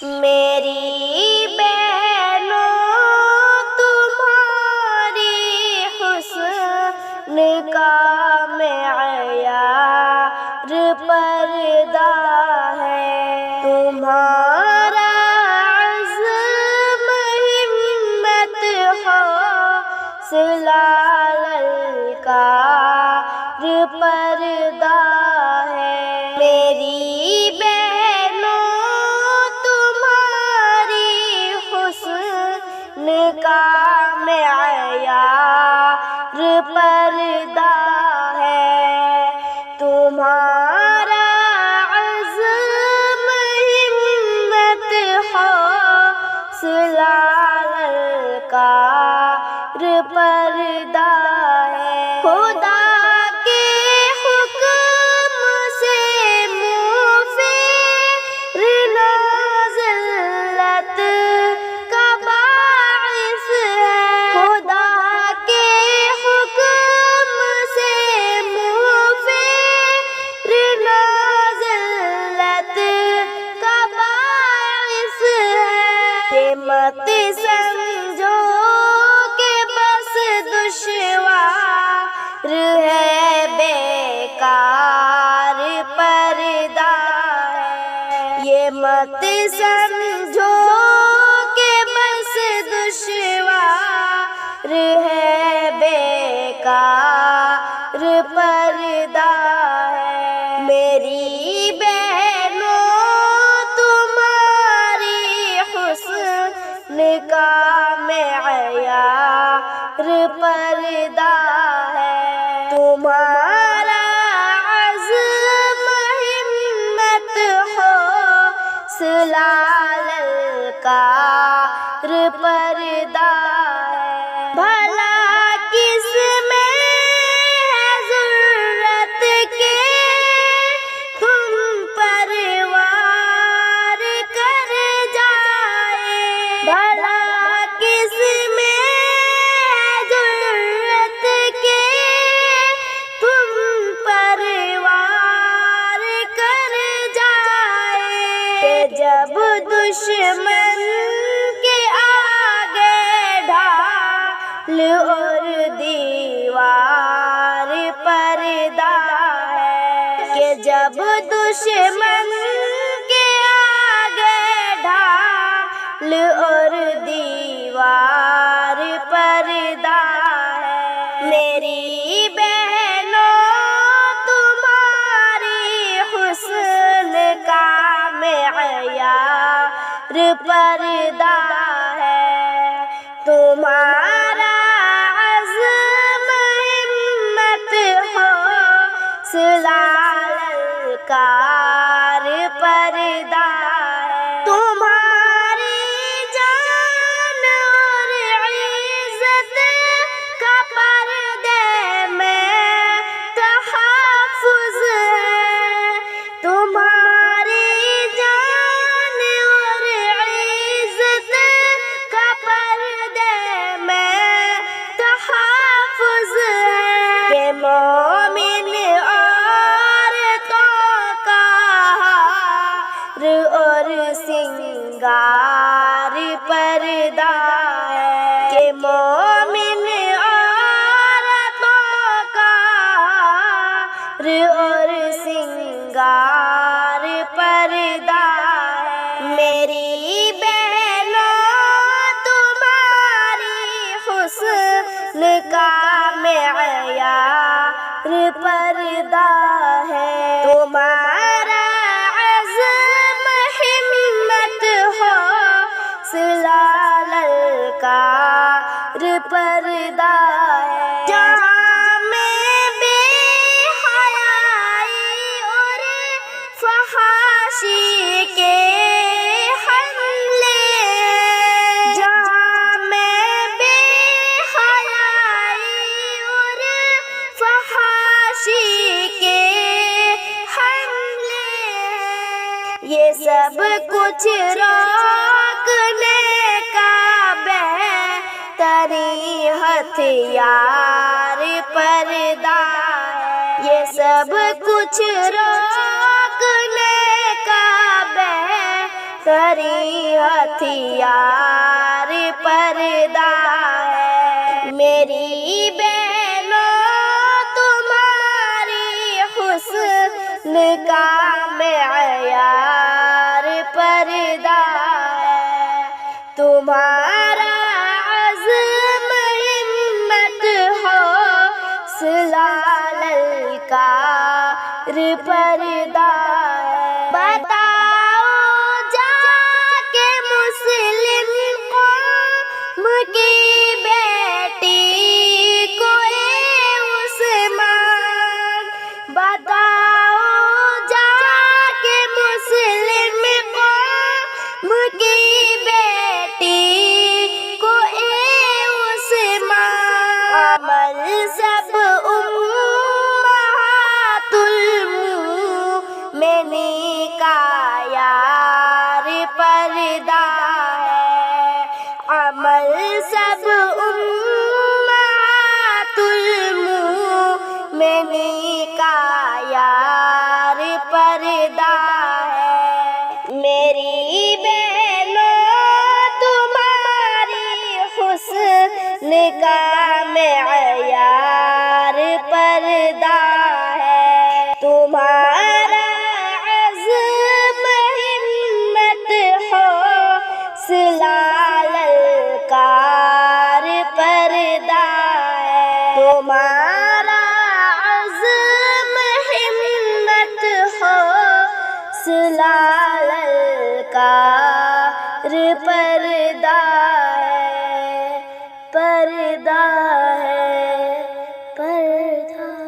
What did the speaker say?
میری بہنوں تمہاری حسن کا معیار پردہ ہے، تمہارا عزم ہمت حوصلہ للکار پردہ ہے۔ میری بہنوں تمہاری حسن کا معیار پردہ ہے، تمہارا عزم ہمت حوصلہ للکار پردہ ہے۔ خدا کے حکم سے موفرنا ذلت کا باعث ہے، خدا کے حکم سے موفرنا ذلت کا باعث ہے۔ یہ مت سمجھو کہ بس دشوار ہے، بیکار پردہ ہے۔ یہ مت سمجھو کہ بس دشوار ہے، بیکار پردہ ہے۔ میری بہنوں تمہاری حسن کا معیار پردہ ہے، تمہارا عزم ہمت حوصلہ للکار پردہ ہے۔ بھلا کس میں ہے ضرورت کے تم پروار کر جائے، بھلا کس میں ہے ضرورت کے تم پروار کر جائے، کہ جب دشمن کے آگے ڈھال اور دیوار پردہ ہے، کہ جب دشمن کے آگے ڈھال اور دیوار پردہ ہے۔ میری بہنوں تمہاری حسن کا معیار پردہ ہے، تمہارا عزم ہمت حوصلہ للکار پردہ ہے، تمہاری جان اور عزت کا پردے میں تحفظ ہے، تمہاری جان اور عزت کا پردے میں تحفظ ہے، کہ مومن عورتوں کا ہار اور سنگار پردہ ہے، کہ مومن عورتوں کا ہار اور سنگار پردہ ہے۔ میری بہنوں تمہاری حسن کا معیار پردہ ہے، تمہارا عزم ہمت حوصلہ للکار پردہ ہے۔ جہاں میں بے حیائی اور فحاشی کے حملے، جہاں میں بے حیائی اور فحاشی کے حملے، یہ سب کچھ روکنے کا بہترین ہتھیار پردہ ہے، یہ سب کچھ روکنے کا بہترین بھری ہتھیار پردہ ہے میری بہنوں تمہاری حسن کا معیار پردہ ہے تمہارا عزم ہمت حوصلہ للکار پردہ ہے بتاؤ جا کے مسلم قوم کی بیٹی کو اے عثمان بتاؤ جا کے مسلم قوم کی بیٹی کو اے عثمان عمل سب امہات المومنین کا یار پردہ ہے عمل سب امہات المومنین کا یار پردہ ہے میری بہنوں تمہاری حسن کا معیار پردہ ہے تمہارا عزم ہمت حوصلہ للکار پردہ ہے تمہارا عزم ہمت حوصلہ للکار پردہ